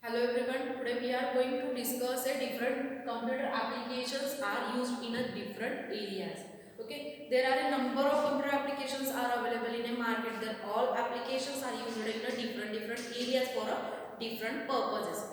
Hello everyone, today we are going to discuss a different computer applications are used in a different areas. Okay, there are a number of computer applications are available in a market. That all applications are used in a different areas for a different purposes.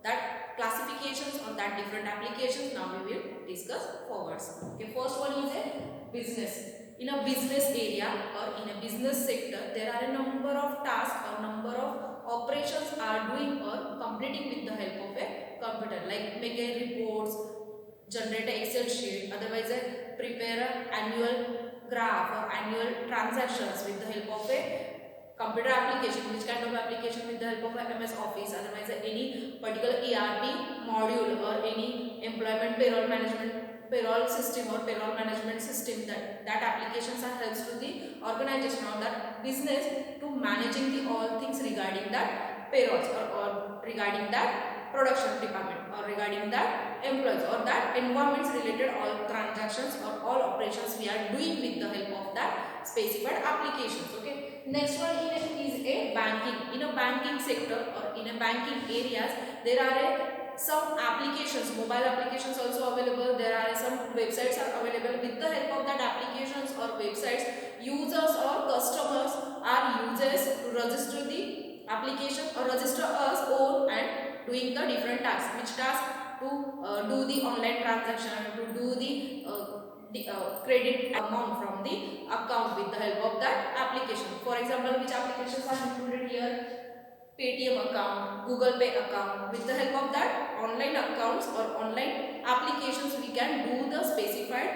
That classifications or that different applications now we will discuss forwards. Okay, first one is a business. In a business area or in a business sector, there are a number of tasks or number of operations are doing or completing with the help of a computer, like make a reports, generate a excel sheet, otherwise prepare a annual graph or annual transactions with the help of a computer application. Which kind of application? With the help of a MS Office, otherwise any particular ERP module or any employment payroll system or payroll management system. That applications are helps to the organization or that business to managing the all things regarding that payrolls or regarding that production department or regarding that employees or that environments related all transactions or all operations we are doing with the help of that specified applications. Okay, next one is a banking. In a banking sector or in a banking areas, there are some applications, mobile applications also available. There are some websites are available. With the help of that applications or websites, users or customers are users to register the application or register us own and doing the different tasks. Which task? To do the online transaction, to do the credit amount from the account with the help of that application. For example, which applications are included here? Paytm account, Google Pay account. With the help of that online accounts or online applications, we can do the specified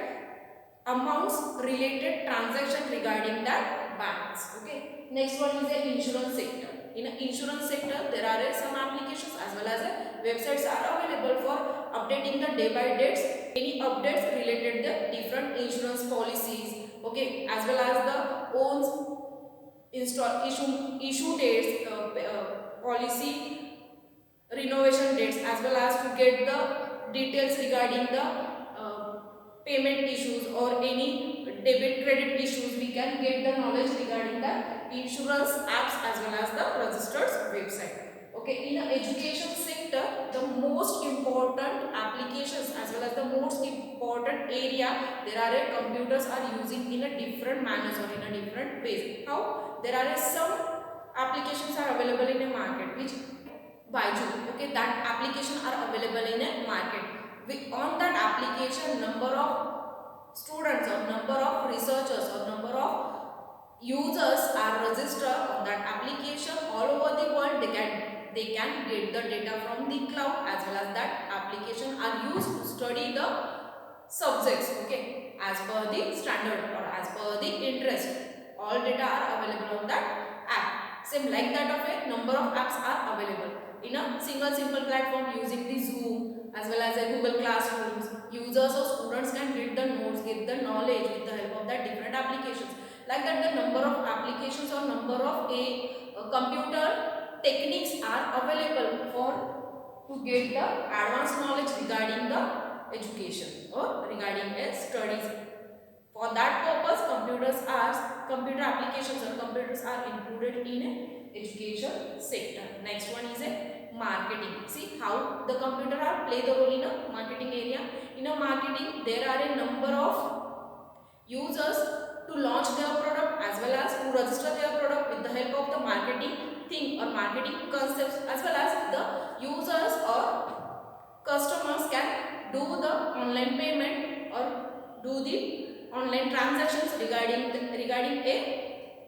amounts related transaction regarding that banks. Okay, next one is the insurance sector. In the insurance sector, there are some applications as well as websites are available for updating the day by dates, any updates related the different insurance policies. Okay, as well as the owns issue dates, policy renovation dates, as well as to get the details regarding the payment issues or any debit credit issues. We can get the knowledge regarding the insurance apps as well as the registered website. Okay, in the education sector, the most important applications as well as the most important area, there are computers are using in a different manners or in a different ways. How? There are some applications are available in a market which Baiju. Okay, that application are available in a market. On that application, number of students or number of researchers or number of users are registered on that application all over the world. They can get the data from the cloud, as well as that application are used to study the subjects. Okay, as per the standard or as per the interest, all data are available on that app. Same like that of a number of apps are available in a single simple platform using the Zoom as well as a Google Classrooms. Users or students can get the notes, get the knowledge with the help of that different applications. Like that, the number of applications or number of computer techniques are available for to get the advanced knowledge regarding the education or regarding studies. For that purpose, computer applications or computers are included in a education sector. Next one is a marketing. See how the computer are play the role in a marketing area. In a marketing, there are a number of users to launch their product as well as to register their product with the help of the marketing thing or marketing concepts, as well as the users or customers can do the online payment or do the online transactions regarding a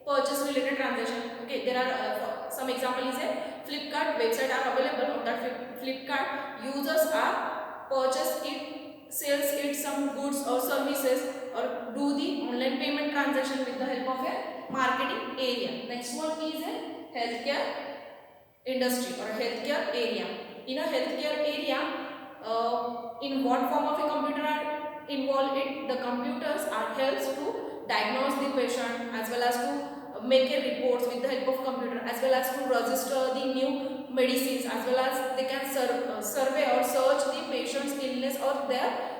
purchase related transaction. Okay, there are some example is a Flipkart website are available. On that Flipkart, users are purchase it, sells it some goods or services or do the online payment transaction with the help of a marketing area. Next one is a healthcare industry or healthcare area. In a healthcare area, in what form of a computer are involved? The computers are helps to diagnose the patient as well as to make a reports with the help of computer, as well as to register the new medicines, as well as they can survey or search the patient's illness or their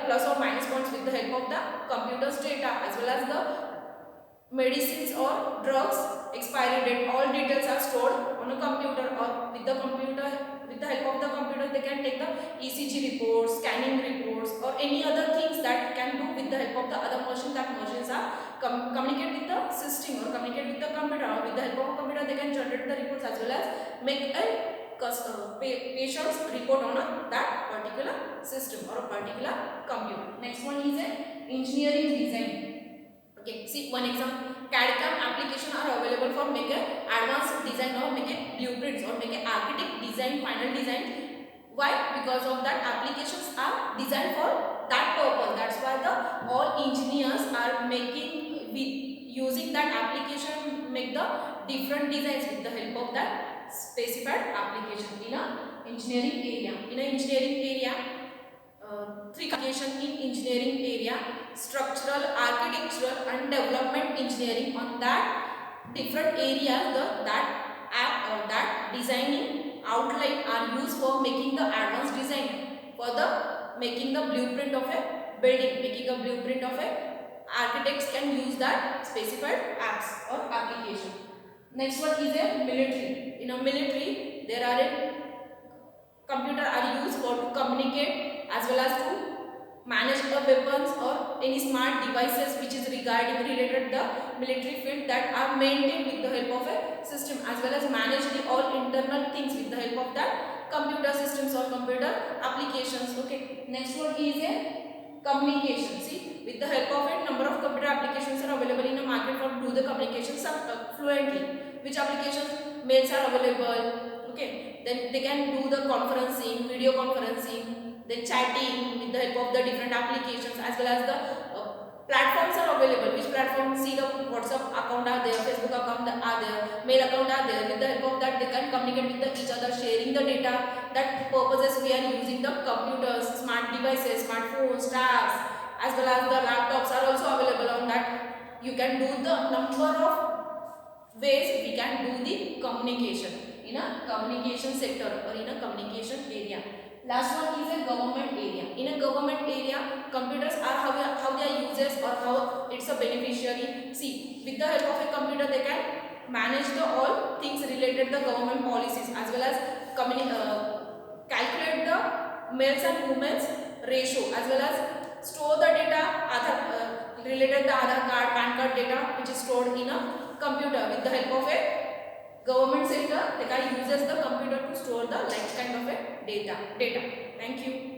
plus or minus points with the help of the computer's data, as well as the medicines or drugs expiry date. All details are stored on a computer or with the computer ECG reports, scanning reports, or any other things that can do with the help of the other machines. That machines are communicate with the system or communicate with the computer. With the help of a computer, they can generate the reports as well as make a patient's report on that particular system or a particular computer. Next one is a engineering design. Okay, see one example. CAD/CAM application are available for make a advanced design or make a blueprints or make a architect design, final design. Why? Because of that applications are designed for that purpose. That's why the all engineers are making with using that application, make the different designs with the help of that specified application in a engineering area. In a engineering area, three application in engineering area: structural, architectural, and development engineering. On that different areas, that app or that designing outline are used for making the advanced design, for the making the blueprint of a building, making a blueprint of a architects can use that specified apps or application. Next one is a military. In a military, there are a computer are used for to communicate as well as to manage the weapons or any smart devices which is regarding related the military field, that are maintained with the help of a system, as well as manage the all internal things with the help of that computer systems or computer applications. Okay, next one is a communication. See, with the help of it, number of computer applications are available in the market for do the communications fluently. Which applications? Mails are available. Okay, then they can do the conferencing, video conferencing, then chatting with the help of the different applications, as well as the platforms are available. Which platform? See, the WhatsApp account are there, Facebook account are there, mail account are there. With the help of that, they can communicate with each other, sharing the data. That purposes we are using the computers, smart devices, smartphones, tabs, as well as the laptops are also available on that. You can do the number of ways we can do the communication in a communication sector or in a communication area. Last one is a government area. In a government area, computers are how they are uses or how it's a beneficiary. See, with the help of a computer, they can manage the all things related to the government policies, as well as calculate the males and women's ratio, as well as store the data related to Aadhaar card, PAN card data, which is stored in a computer. With the help of a government sector, they can uses the computer to store the like kind of a data. Thank you.